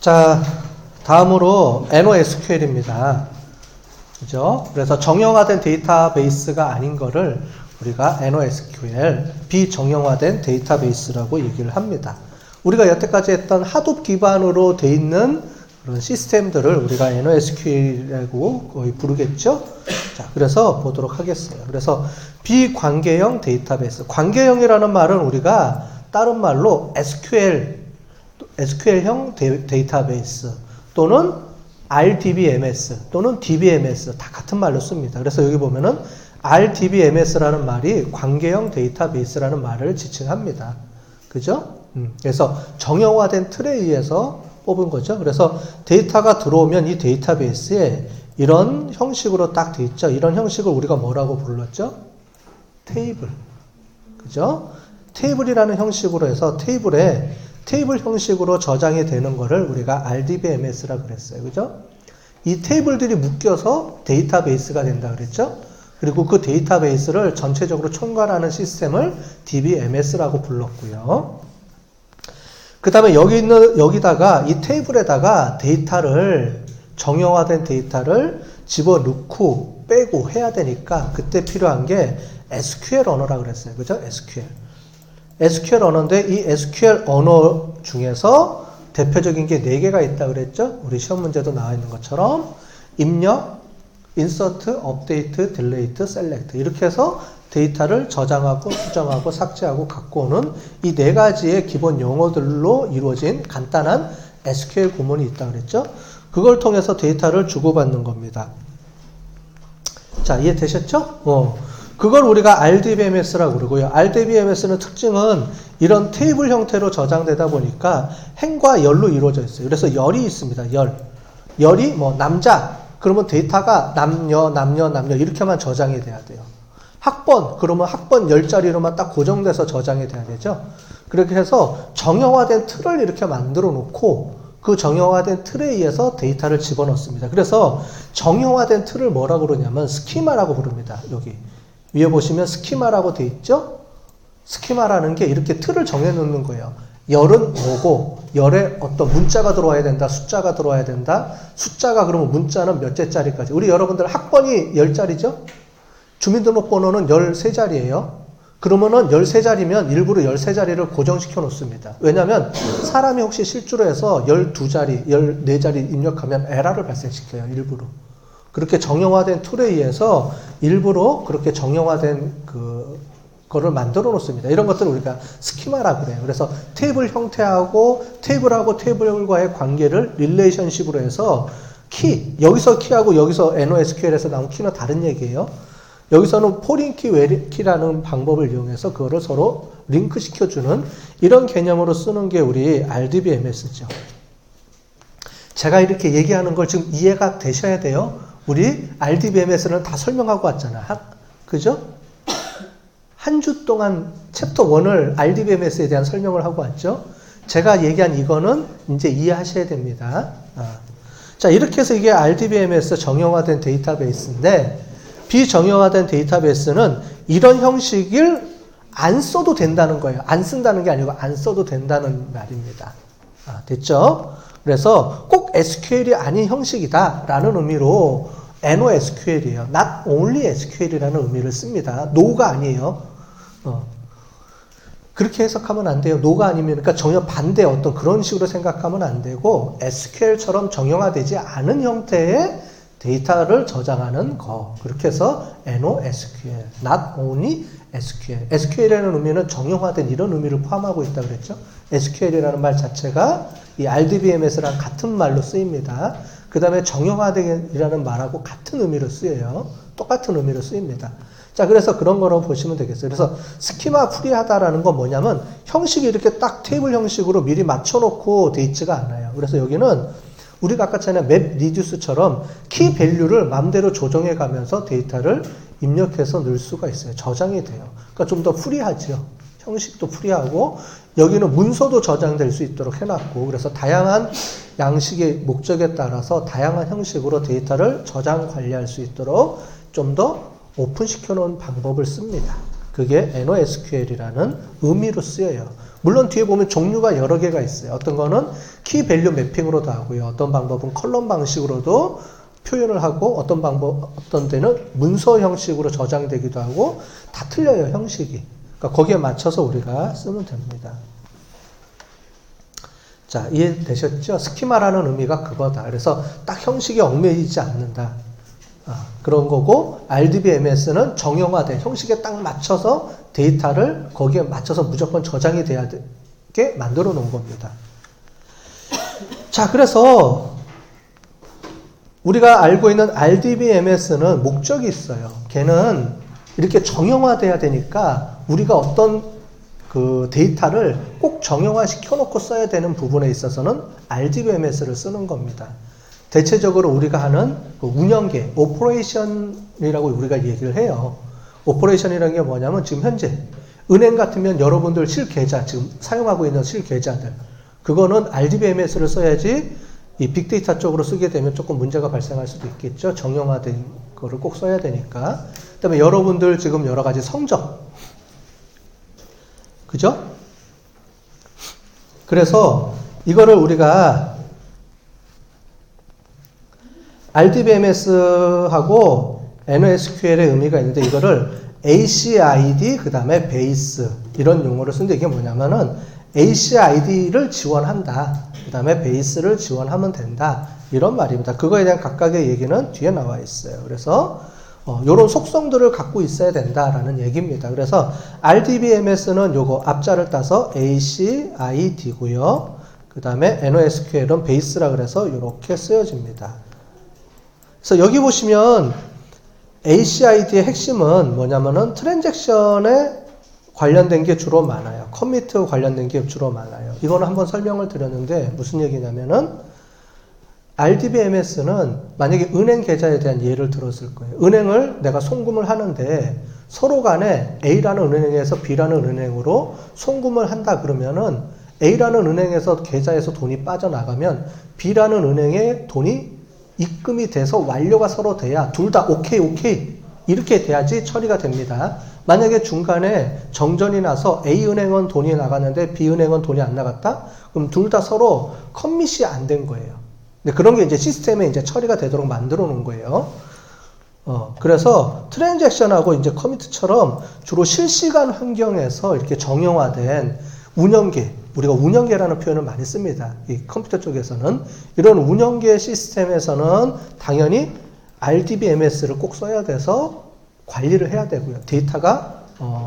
자, 다음으로 NoSQL입니다. 그죠? 그래서 정형화된 데이터베이스가 아닌 거를 우리가 NoSQL, 비정형화된 데이터베이스라고 얘기를 합니다. 우리가 여태까지 했던 하둡 기반으로 돼 있는 그런 시스템들을 우리가 NoSQL이라고 거의 부르겠죠? 자, 그래서 보도록 하겠어요. 그래서 비관계형 데이터베이스. 관계형이라는 말은 우리가 다른 말로 SQL형 데이터베이스 또는 RDBMS 또는 DBMS 다 같은 말로 씁니다. 그래서 여기 보면은 RDBMS라는 말이 관계형 데이터베이스라는 말을 지칭합니다. 그죠? 그래서 정형화된 틀에 의해서 뽑은 거죠. 그래서 데이터가 들어오면 이 데이터베이스에 이런 형식으로 딱 돼 있죠. 이런 형식을 우리가 뭐라고 불렀죠? 테이블. 그죠? 테이블이라는 형식으로 해서 테이블 형식으로 저장이 되는 거를 우리가 RDBMS라 그랬어요. 그죠? 이 테이블들이 묶여서 데이터베이스가 된다 그랬죠? 그리고 그 데이터베이스를 전체적으로 총괄하는 시스템을 DBMS라고 불렀고요. 그 다음에 여기다가 이 테이블에다가 정형화된 데이터를 집어넣고 빼고 해야 되니까 그때 필요한 게 SQL 언어라 그랬어요. 그죠? SQL 언어인데 이 SQL 언어 중에서 대표적인 게 4개가 있다 그랬죠? 우리 시험 문제도 나와 있는 것처럼 입력, 인서트, 업데이트, 딜레이트, 셀렉트 이렇게 해서 데이터를 저장하고 수정하고 삭제하고 갖고 오는 이 4가지의 기본 용어들로 이루어진 간단한 SQL 구문이 있다 그랬죠? 그걸 통해서 데이터를 주고받는 겁니다. 자, 이해되셨죠? 그걸 우리가 RDBMS라고 그러고요. RDBMS는 특징은 이런 테이블 형태로 저장되다 보니까 행과 열로 이루어져 있어요. 그래서 열이 있습니다. 열이 남자 그러면 데이터가 남녀 이렇게만 저장이 돼야 돼요. 학번 그러면 학번 10자리로만 딱 고정돼서 저장이 돼야 되죠. 그렇게 해서 정형화된 틀을 이렇게 만들어 놓고 그 정형화된 틀에 의해서 데이터를 집어넣습니다. 그래서 정형화된 틀을 뭐라고 그러냐면 스키마라고 부릅니다. 여기 위에 보시면 스키마라고 돼 있죠? 스키마라는 게 이렇게 틀을 정해놓는 거예요. 열은 뭐고, 열에 어떤 문자가 들어와야 된다, 숫자가 들어와야 된다. 숫자가 그러면 문자는 몇째 자리까지. 우리 여러분들 학번이 10자리죠? 주민등록번호는 13자리예요. 그러면은 13자리면 일부러 13자리를 고정시켜 놓습니다. 왜냐면 사람이 혹시 실수로 해서 12자리, 14자리 입력하면 에러를 발생시켜요, 일부러. 그렇게 정형화된 툴에 의해서 일부러 그렇게 정형화된 거를 만들어 놓습니다. 이런 것들을 우리가 스키마라고 그래요. 그래서 테이블 형태하고 테이블과의 관계를 릴레이션십으로 해서 여기서 키하고 여기서 NoSQL에서 나온 키는 다른 얘기예요. 여기서는 포린 키, 웨리 키라는 방법을 이용해서 그거를 서로 링크 시켜주는 이런 개념으로 쓰는 게 우리 RDBMS죠. 제가 이렇게 얘기하는 걸 지금 이해가 되셔야 돼요. 우리 RDBMS는 다 설명하고 왔잖아. 그죠? 한 주 동안 챕터 1을 RDBMS에 대한 설명을 하고 왔죠. 제가 얘기한 이거는 이제 이해하셔야 됩니다. 자, 이렇게 해서 이게 RDBMS 정형화된 데이터베이스인데 비정형화된 데이터베이스는 이런 형식을 안 써도 된다는 거예요. 안 쓴다는 게 아니고 안 써도 된다는 말입니다. 됐죠? 그래서 꼭 SQL이 아닌 형식이다라는 의미로 NoSQL이에요. Not only SQL이라는 의미를 씁니다. No가 아니에요. 그렇게 해석하면 안 돼요. No가 아니면 그러니까 전혀 반대 어떤 그런 식으로 생각하면 안 되고 SQL처럼 정형화되지 않은 형태의 데이터를 저장하는 거. 그렇게 해서 NoSQL, Not only SQL. SQL이라는 의미는 정형화된 이런 의미를 포함하고 있다고 그랬죠. SQL이라는 말 자체가 이 RDBMS랑 같은 말로 쓰입니다. 그 다음에 정형화된이라는 말하고 같은 의미로 쓰여요. 똑같은 의미로 쓰입니다. 자, 그래서 그런 거로 보시면 되겠어요. 그래서 스키마 프리하다라는 건 뭐냐면 형식이 이렇게 딱 테이블 형식으로 미리 맞춰놓고 돼 있지가 않아요. 그래서 여기는 우리가 아까 전에 맵 리듀스처럼 키 밸류를 마음대로 조정해 가면서 데이터를 입력해서 넣을 수가 있어요. 저장이 돼요. 그러니까 좀 더 프리하죠. 형식도 프리하고 여기는 문서도 저장될 수 있도록 해놨고 그래서 다양한 양식의 목적에 따라서 다양한 형식으로 데이터를 저장 관리할 수 있도록 좀 더 오픈시켜 놓은 방법을 씁니다. 그게 NoSQL이라는 의미로 쓰여요. 물론 뒤에 보면 종류가 여러 개가 있어요. 어떤 거는 키 밸류 매핑으로도 하고요. 어떤 방법은 컬럼 방식으로도 표현을 하고 어떤 데는 문서 형식으로 저장되기도 하고 다 틀려요, 형식이. 그러니까 거기에 맞춰서 우리가 쓰면 됩니다. 자, 이해되셨죠? 스키마라는 의미가 그거다. 그래서 딱 형식에 얽매이지 않는다. 그런 거고, RDBMS는 정형화된 형식에 딱 맞춰서 데이터를 거기에 맞춰서 무조건 저장이 돼야 되게 만들어 놓은 겁니다. 자, 그래서 우리가 알고 있는 RDBMS는 목적이 있어요. 걔는 이렇게 정형화돼야 되니까 우리가 어떤 그 데이터를 꼭 정형화 시켜놓고 써야 되는 부분에 있어서는 RDBMS를 쓰는 겁니다. 대체적으로 우리가 하는 그 운영계, 오퍼레이션이라고 우리가 얘기를 해요. 오퍼레이션이라는 게 뭐냐면 지금 현재 은행 같으면 여러분들 실계좌, 지금 사용하고 있는 실계좌들, 그거는 RDBMS를 써야지 이 빅데이터 쪽으로 쓰게 되면 조금 문제가 발생할 수도 있겠죠. 정형화된 거를 꼭 써야 되니까. 그 다음에 여러분들 지금 여러 가지 성적, 그죠? 그래서 이거를 우리가 RDBMS하고 NoSQL의 의미가 있는데 이거를 ACID 그 다음에 베이스 이런 용어를 쓰는데 이게 뭐냐면은 ACID를 지원한다. 그 다음에 베이스를 지원하면 된다. 이런 말입니다. 그거에 대한 각각의 얘기는 뒤에 나와 있어요. 그래서 이런 속성들을 갖고 있어야 된다라는 얘기입니다. 그래서 RDBMS는 요거 앞자를 따서 ACID고요. 그 다음에 NoSQL은 베이스라 그래서 이렇게 쓰여집니다. 그래서 여기 보시면 ACID의 핵심은 뭐냐면은 트랜잭션에 관련된 게 주로 많아요. 커미트 관련된 게 주로 많아요. 이거는 한번 설명을 드렸는데 무슨 얘기냐면은 RDBMS는 만약에 은행 계좌에 대한 예를 들었을 거예요. 은행을 내가 송금을 하는데 서로 간에 A라는 은행에서 B라는 은행으로 송금을 한다 그러면은 A라는 은행에서 계좌에서 돈이 빠져나가면 B라는 은행에 돈이 입금이 돼서 완료가 서로 돼야 둘 다 오케이 이렇게 돼야지 처리가 됩니다. 만약에 중간에 정전이 나서 A은행은 돈이 나갔는데 B은행은 돈이 안 나갔다? 그럼 둘 다 서로 커밋이 안 된 거예요. 근데 그런 게 이제 시스템에 이제 처리가 되도록 만들어 놓은 거예요. 그래서 트랜잭션하고 이제 커미트처럼 주로 실시간 환경에서 이렇게 정형화된 운영계, 우리가 운영계라는 표현을 많이 씁니다. 이 컴퓨터 쪽에서는. 이런 운영계 시스템에서는 당연히 RDBMS를 꼭 써야 돼서 관리를 해야 되고요. 데이터가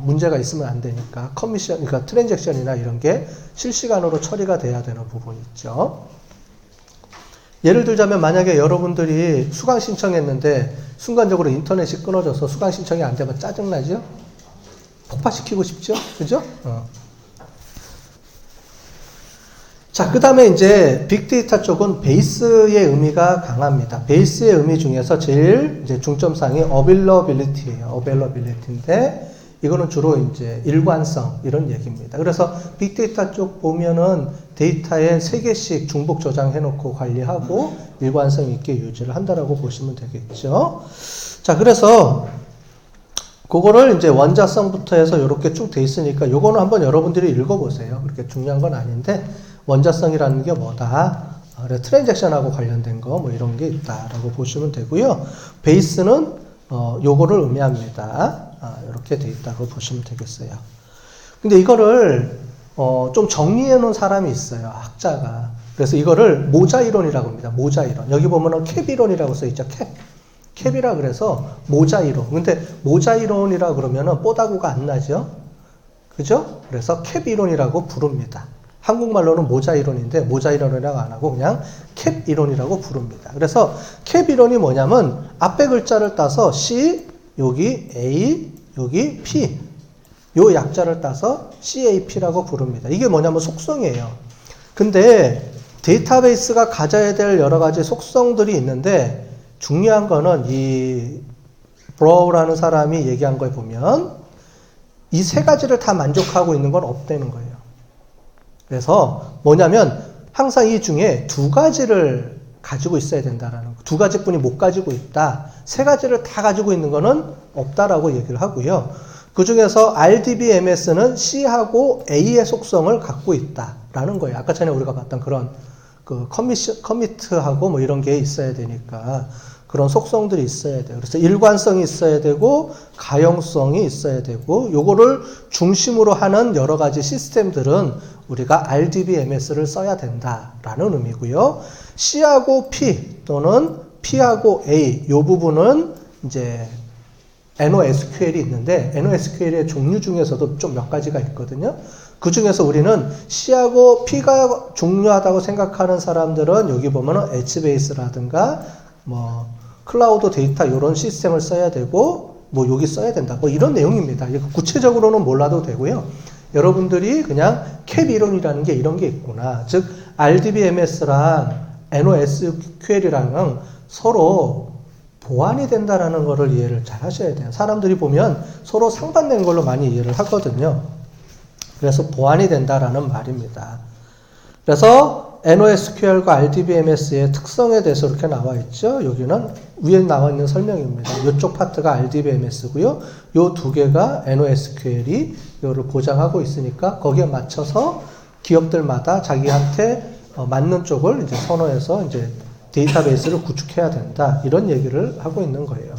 문제가 있으면 안 되니까 그러니까 트랜잭션이나 이런 게 실시간으로 처리가 돼야 되는 부분이 있죠. 예를 들자면 만약에 여러분들이 수강 신청했는데 순간적으로 인터넷이 끊어져서 수강 신청이 안 되면 짜증나죠? 폭파시키고 싶죠? 그죠? 자, 그 다음에 이제 빅데이터 쪽은 베이스의 의미가 강합니다. 베이스의 의미 중에서 제일 이제 중점상이 availability예요. availability인데 이거는 주로 이제 일관성 이런 얘기입니다. 그래서 빅데이터 쪽 보면은 데이터에 3개씩 중복 저장해 놓고 관리하고 일관성 있게 유지를 한다라고 보시면 되겠죠. 자, 그래서 그거를 이제 원자성부터 해서 이렇게 쭉 돼 있으니까 요거는 한번 여러분들이 읽어보세요. 그렇게 중요한 건 아닌데 원자성이라는 게 뭐다? 그래, 트랜잭션하고 관련된 거 뭐 이런 게 있다라고 보시면 되고요. 베이스는 요거를 의미합니다. 이렇게 돼 있다고 보시면 되겠어요. 근데 이거를 좀 정리해 놓은 사람이 있어요. 학자가. 그래서 이거를 모자이론이라고 합니다. 모자이론. 여기 보면은 캡이론이라고 써 있죠. 캡이라 그래서 모자이론. 근데 모자이론이라 그러면은 뽀다구가 안 나죠. 그죠? 그래서 캡이론이라고 부릅니다. 한국말로는 모자이론인데 모자이론이라고 안 하고 그냥 캡이론이라고 부릅니다. 그래서 캡이론이 뭐냐면 앞에 글자를 따서 C, 여기 A, 여기 P 요 약자를 따서 CAP라고 부릅니다. 이게 뭐냐면 속성이에요. 근데 데이터베이스가 가져야 될 여러 가지 속성들이 있는데 중요한 거는 이 브로우라는 사람이 얘기한 거에 보면 이 3가지를 다 만족하고 있는 건 없다는 거예요. 그래서 뭐냐면 항상 이 중에 2가지를 가지고 있어야 된다라는 거. 2가지뿐이 못 가지고 있다. 3가지를 다 가지고 있는 거는 없다라고 얘기를 하고요. 그 중에서 RDBMS는 C하고 A의 속성을 갖고 있다라는 거예요. 아까 전에 우리가 봤던 그런 그 커미트하고 뭐 이런 게 있어야 되니까 그런 속성들이 있어야 돼요. 그래서 일관성이 있어야 되고 가용성이 있어야 되고 요거를 중심으로 하는 여러 가지 시스템들은 우리가 RDBMS를 써야 된다라는 의미고요. C하고 P 또는 P하고 A 요 부분은 이제 NoSQL이 있는데 NoSQL의 종류 중에서도 좀 몇 가지가 있거든요. 그 중에서 우리는 C하고 P가 중요하다고 생각하는 사람들은 여기 보면은 HBase라든가 뭐 클라우드 데이터 이런 시스템을 써야 되고 뭐 여기 써야 된다. 뭐 이런 내용입니다. 구체적으로는 몰라도 되고요. 여러분들이 그냥 캡 이론이라는 게 이런 게 있구나. 즉 RDBMS랑 NoSQL이랑 서로 보완이 된다라는 것을 이해를 잘 하셔야 돼요. 사람들이 보면 서로 상반된 걸로 많이 이해를 하거든요. 그래서 보완이 된다라는 말입니다. 그래서 NoSQL과 RDBMS의 특성에 대해서 이렇게 나와 있죠. 여기는 위에 나와 있는 설명입니다. 이쪽 파트가 RDBMS고요. 이 두 개가 NoSQL이 이거를 보장하고 있으니까 거기에 맞춰서 기업들마다 자기한테 맞는 쪽을 이제 선호해서 이제 데이터베이스를 구축해야 된다. 이런 얘기를 하고 있는 거예요.